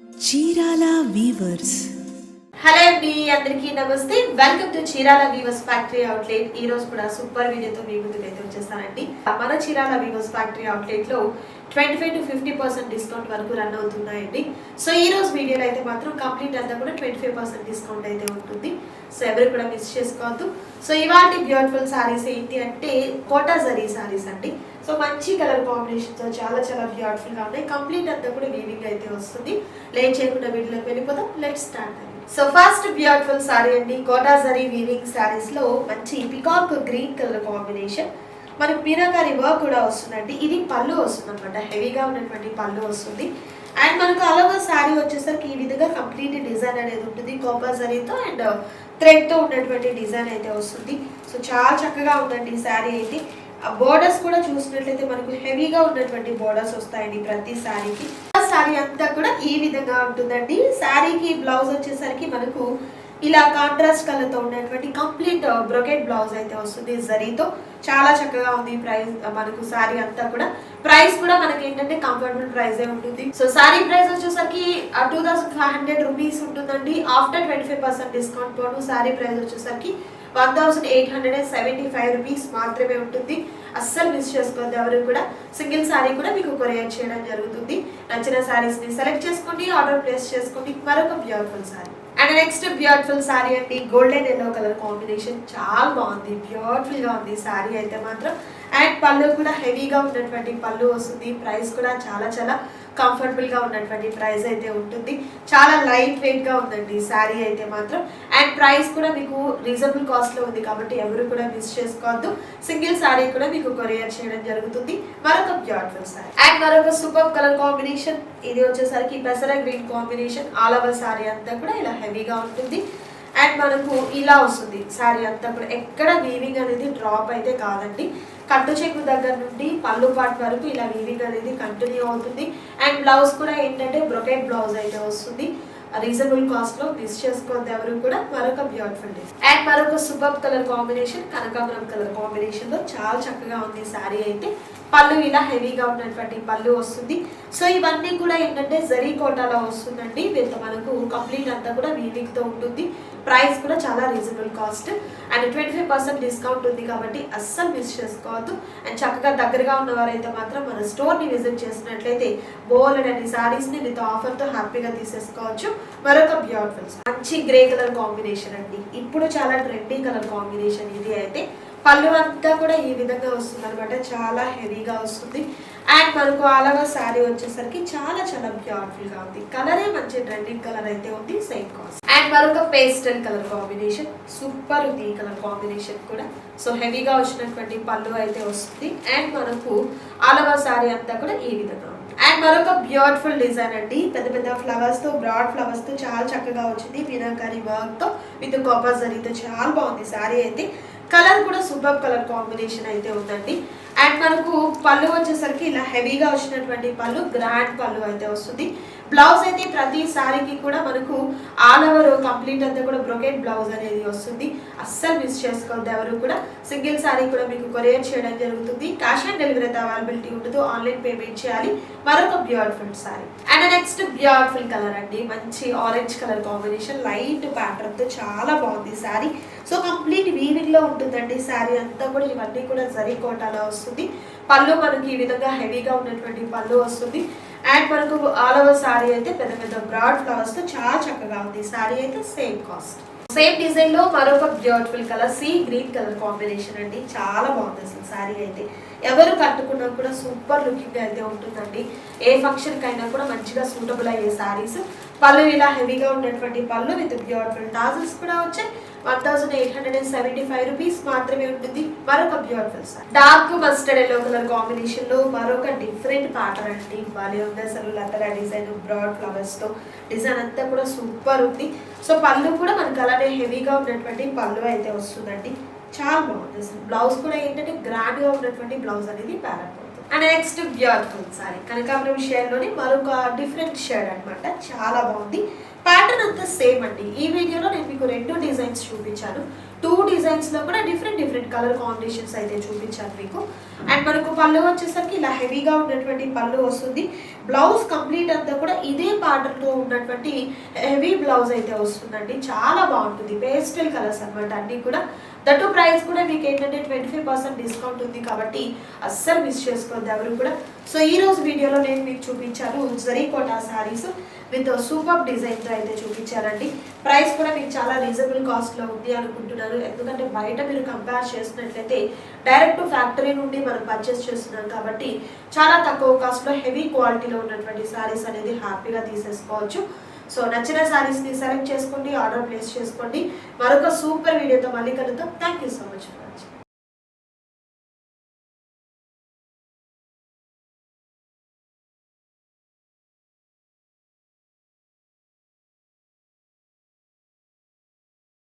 Chirala weavers. Hello అండి, అందరికీ నమస్తే. Welcome to Chirala weavers factory outlet. ఈ రోజు కూడా సూపర్ వీడియోతో మీ ముందుకు అయితే వచ్చేస్తానండి. మన చీరాల వీవర్స్ ఫ్యాక్టరీ అవుట్లెట్ లో 25 to 50% డిస్కౌంట్ వరకు రన్ అవుతున్నాయండి. సో ఈ రోజు వీడియోలో అయితే మాత్రం కంప్లీట్ అంతా కూడా 25% డిస్కౌంట్ అయితే ఉంటుంది. సో ఎవరు కూడా మిస్ చేసుకోవద్దు. సో ఇవాళ బ్యూటిఫుల్ సారీస్ ఏంటి అంటే కోటా జరీ సారీస్ అండి. సో మంచి కలర్ కాంబినేషన్ తో చాలా చాలా బ్యూటిఫుల్ గా ఉన్నాయి. కంప్లీట్ అంతా కూడా వీవింగ్ అయితే వస్తుంది. లేట్ చేయకుండా వీడియోలోకి వెళ్ళిపోదాం. Let's start. So first beautiful sorry అండి, కోటా జరీ వీవింగ్ సారీస్ లో మంచి పికాక్ గ్రీన్ కలర్ కాంబినేషన్. మనకి మీనాకారి వర్క్ కూడా వస్తుందండి. ఇది పళ్ళు వస్తుంది అనమాట, హెవీగా ఉన్నటువంటి పళ్ళు వస్తుంది. అండ్ మనకు అలాగా శారీ వచ్చేసరికి ఈ విధంగా కంప్లీట్ డిజైన్ అనేది ఉంటుంది. కోపర్ జరీతో అండ్ థ్రెడ్ తో ఉన్నటువంటి డిజైన్ అయితే వస్తుంది. సో చాలా చక్కగా ఉందండి ఈ శారీ అయితే. బోర్డర్స్ కూడా చూసినట్లయితే మనకు హెవీగా ఉన్నటువంటి బోర్డర్స్ వస్తాయండి ప్రతి శారీకి. శారీ అంతా కూడా ఈ విధంగా ఉంటుందండి. శారీకి బ్లౌజ్ వచ్చేసరికి మనకు ఇలా కాంట్రాస్ట్ కలర్ తో ఉన్నటువంటి కంప్లీట్ బ్రొకెట్ బ్లౌజ్ అయితే వస్తుంది జరీతో. చాలా చక్కగా ఉంది. ప్రైస్ మనకు శారీ అంతా కూడా ప్రైస్ కూడా మనకి ఏంటంటే కంఫర్టబుల్ ప్రైస్ ఉంటుంది. సో శారీ ప్రైస్ వచ్చేసరికి 2500 రూపీస్ ఉంటుందండి. ఆఫ్టర్ 25% డిస్కౌంట్ పోను శారీ ప్రైస్ వచ్చేసరికి 1875 రూపీస్ మాత్రమే ఉంటుంది. అస్సలు మిస్ చేసుకోవద్దు ఎవరు కూడా. సింగిల్ శారీ కూడా మీకు కొరియర్ చేయడం జరుగుతుంది. నచ్చిన శారీస్ ని సెలెక్ట్ చేసుకోండి, ఆర్డర్ ప్లేస్ చేసుకోండి. మరొక beautiful sari and next beautiful sari అండి, గోల్డెన్ ఎల్లో కలర్ కాంబినేషన్. చాలా బాగుంది, బ్యూటిఫుల్ గా ఉంది శారీ అయితే మాత్రం. అండ్ పళ్ళు కూడా హెవీగా ఉన్నటువంటి పళ్ళు వస్తుంది. ప్రైస్ కూడా చాలా చాలా కంఫర్టబుల్ గా ఉన్నటువంటి ప్రైస్ అయితే ఉంటుంది. చాలా లైట్ వెయిట్ గా ఉందండి శారీ అయితే మాత్రం. అండ్ ప్రైస్ కూడా మీకు రీజనబుల్ కాస్ట్ లో ఉంది కాబట్టి ఎవరు కూడా మిస్ చేసుకోవద్దు. సింగిల్ శారీ కూడా మీకు కొరియర్ చేయడం జరుగుతుంది. మరొక బ్యూటిఫుల్ శారీ అండ్ మరొక సూపర్ కలర్ కాంబినేషన్. ఇది వచ్చేసరికి పెసర green combination. All over sari అంతా కూడా ఇలా హెవీగా ఉంటుంది. అండ్ మనకు ఇలా వస్తుంది శారీ అంతా కూడా. ఎక్కడ వీవింగ్ అనేది డ్రాప్ అయితే కాదండి. కట్టు చెక్కు దగ్గర నుండి పళ్ళు పార్ట్ వరకు ఇలా వీవింగ్ అనేది కంటిన్యూ అవుతుంది. అండ్ బ్లౌజ్ కూడా ఏంటంటే బ్రొకెట్ బ్లౌజ్ అయితే వస్తుంది. రీజనబుల్ కాస్ట్ లో మిస్ చేసుకోవద్దు ఎవరు కూడా. మరొక బ్యూటిఫుల్ డే అండ్ మరొక సూపర్ కలర్ కాంబినేషన్, కనకాంబరం కలర్ కాంబినేషన్ లో చాలా చక్కగా ఉంది శారీ అయితే. పళ్ళు ఇలా హెవీగా ఉన్నటువంటి పళ్ళు వస్తుంది. సో ఇవన్నీ కూడా ఏంటంటే జరీ కోటాలో వస్తుందండి. వీళ్ళతో మనకు కంప్లీట్ అంతా కూడా వీవింగ్ తో ఉంటుంది. ప్రైస్ కూడా చాలా రీజనబుల్ కాస్ట్ అండ్ 25% డిస్కౌంట్ ఉంది కాబట్టి అస్సలు మిస్ చేసుకోవద్దు. అండ్ చక్కగా దగ్గరగా ఉన్నవారైతే మాత్రం మన స్టోర్ ని విజిట్ చేసినట్లయితే బోల్డ్ అనే సారీస్ ని విత్ ఆఫర్ తో హ్యాపీగా తీసేసుకోవచ్చు. మరొక బ్యూటిఫుల్ మంచి గ్రే కలర్ కాంబినేషన్ అండి. ఇప్పుడు చాలా ట్రెండీ కలర్ కాంబినేషన్ ఇది అయితే. పళ్ళు అంతా కూడా ఈ విధంగా వస్తుంది అనమాట, చాలా హెవీగా వస్తుంది. అండ్ మనకు అలాగా శారీ వచ్చేసరికి చాలా చాలా బ్యూటిఫుల్ గా ఉంది. కలరే మంచి ట్రెండింగ్ కలర్ అయితే ఉంది. సేమ్ కాస్ట్ అండ్ మరొక పేస్టల్ కలర్ కాంబినేషన్. సూపర్ ఉంది ఈ కలర్ కాంబినేషన్ కూడా. సో హెవీగా వచ్చినటువంటి పళ్ళు అయితే వస్తుంది. అండ్ మనకు అలాగా శారీ అంతా కూడా ఈ విధంగా ఉంది. అండ్ మరొక బ్యూటిఫుల్ డిజైన్ అండి, పెద్ద పెద్ద ఫ్లవర్స్ తో, బ్రాడ్ ఫ్లవర్స్ తో చాలా చక్కగా వచ్చింది. మీనాకారి వర్క్ తో విత్ కాపర్ జరీతో చాలా బాగుంది శారీ అయితే. కలర్ కూడా సూపర్ కలర్ కాంబినేషన్ అయితే ఉందండి. అండ్ మనకు పళ్ళు వచ్చేసరికి ఇలా హెవీగా వచ్చినటువంటి పళ్ళు, గ్రాండ్ పళ్ళు అయితే వస్తుంది. బ్లౌజ్ అయితే ప్రతి శారీకి కూడా మనకు ఆల్ ఓవర్ కంప్లీట్ అంతా కూడా బ్రొకెట్ బ్లౌజ్ అనేది వస్తుంది. అస్సలు మిస్ చేసుకోవద్దు ఎవరు కూడా. సింగిల్ శారీ కూడా మీకు కొరియర్ చేయడం జరుగుతుంది. క్యాష్ ఆన్ డెలివరీ అయితే అవైలబిలిటీ ఉండదు, ఆన్లైన్ పేమెంట్ చేయాలి. మరొక beautiful sari and next beautiful colour అండి, మంచి orange colour combination. Light pattern తో చాలా బాగుంది శారీ. సో కంప్లీట్ వీవింగ్ లో ఉంటుందండి శారీ అంతా కూడా. ఇవన్నీ కూడా జరీ కోటాలో వస్తుంది. పళ్ళు మనకి ఈ విధంగా హెవీగా ఉన్నటువంటి పళ్ళు వస్తుంది. అండ్ మనకు ఆల్ ఓవర్ శారీ అయితే పెద్ద పెద్ద బ్రాడ్ ఫ్లవర్స్ తో చాలా చక్కగా ఉంది శారీ అయితే. సేమ్ కాస్ట్ సేమ్ డిజైన్ లో మరొక beautiful colour sea green colour combination అండి. చాలా బాగుంది అసలు శారీ అయితే. ఎవరు కట్టుకున్నా కూడా సూపర్ లుకింగ్ అయితే ఉంటుందండి. ఏ ఫంక్షన్ కైనా కూడా మంచిగా సూటబుల్ అయ్యే శారీస్. పళ్ళు ఇలా హెవీగా ఉన్నటువంటి పళ్ళు విత్ బ్యూటిఫుల్ టాజల్స్ కూడా వచ్చాయి. 1875 రూపీస్ మాత్రమే ఉంటుంది. మరొక beautiful sorry dark mustard yellow colour combination లో మరొక డిఫరెంట్ ప్యాటర్న్ అండి. బాలే ఉంది అసలు. లతల డిజైన్, బ్రాడ్ ఫ్లవర్స్ తో డిజైన్ అంతా కూడా సూపర్ ఉంది. సో పళ్ళు కూడా మనకు అలానే హెవీగా ఉన్నటువంటి పళ్ళు అయితే వస్తుందండి. చాలా బాగుంది అసలు. బ్లౌజ్ కూడా ఏంటంటే గ్రాండ్ గా ఉన్నటువంటి బ్లౌజ్ అనేది ప్యారప్ అవుతుంది. అండ్ నెక్స్ట్ బ్యూటిఫుల్ సారీ కనకాంబరం షేడ్ లోని మరొక డిఫరెంట్ షేడ్ అనమాట. చాలా బాగుంది. ప్యాటర్న్ అంతా సేమ్ అండి. ఈ వీడియోలో నేను మీకు 2 డిజైన్స్ చూపించాను. 2 డిజైన్స్లో కూడా డిఫరెంట్ కలర్ కాంబినేషన్స్ అయితే చూపించాను మీకు. అండ్ మనకు పళ్ళు వచ్చేసరికి ఇలా హెవీగా ఉన్నటువంటి పళ్ళు వస్తుంది. బ్లౌజ్ కంప్లీట్ అంతా కూడా ఇదే ప్యాటర్న్తో ఉన్నటువంటి హెవీ బ్లౌజ్ అయితే వస్తుందండి. చాలా బాగుంటుంది. పేస్టల్ కలర్స్ అనమాట అన్నీ కూడా. దట్టు ప్రైస్ కూడా మీకు ఏంటంటే 25% డిస్కౌంట్ ఉంది కాబట్టి అస్సలు మిస్ చేసుకోవద్దు ఎవరు కూడా. సో ఈ రోజు వీడియోలో నేను మీకు చూపించాను జరీ కోటా శారీస్ విత్ సూపర్ డిజైన్తో అయితే చూపించారండి. ప్రైస్ కూడా మీకు చాలా రీజనబుల్ కాస్ట్లో ఉంది అనుకుంటున్నాను. ఎందుకంటే బయట మీరు కంపేర్ చేసినట్లయితే డైరెక్ట్ ఫ్యాక్టరీ నుండి మనం పర్చేస్ చేస్తున్నాం కాబట్టి చాలా తక్కువ కాస్ట్లో హెవీ క్వాలిటీలో ఉన్నటువంటి శారీస్ అనేది హ్యాపీగా తీసేసుకోవచ్చు. సో నచ్చిన శారీస్ని సెలెక్ట్ చేసుకోండి, ఆర్డర్ ప్లేస్ చేసుకోండి. మరొక సూపర్ వీడియోతో మళ్ళీ కలుద్దాం. Thank you so much for watching.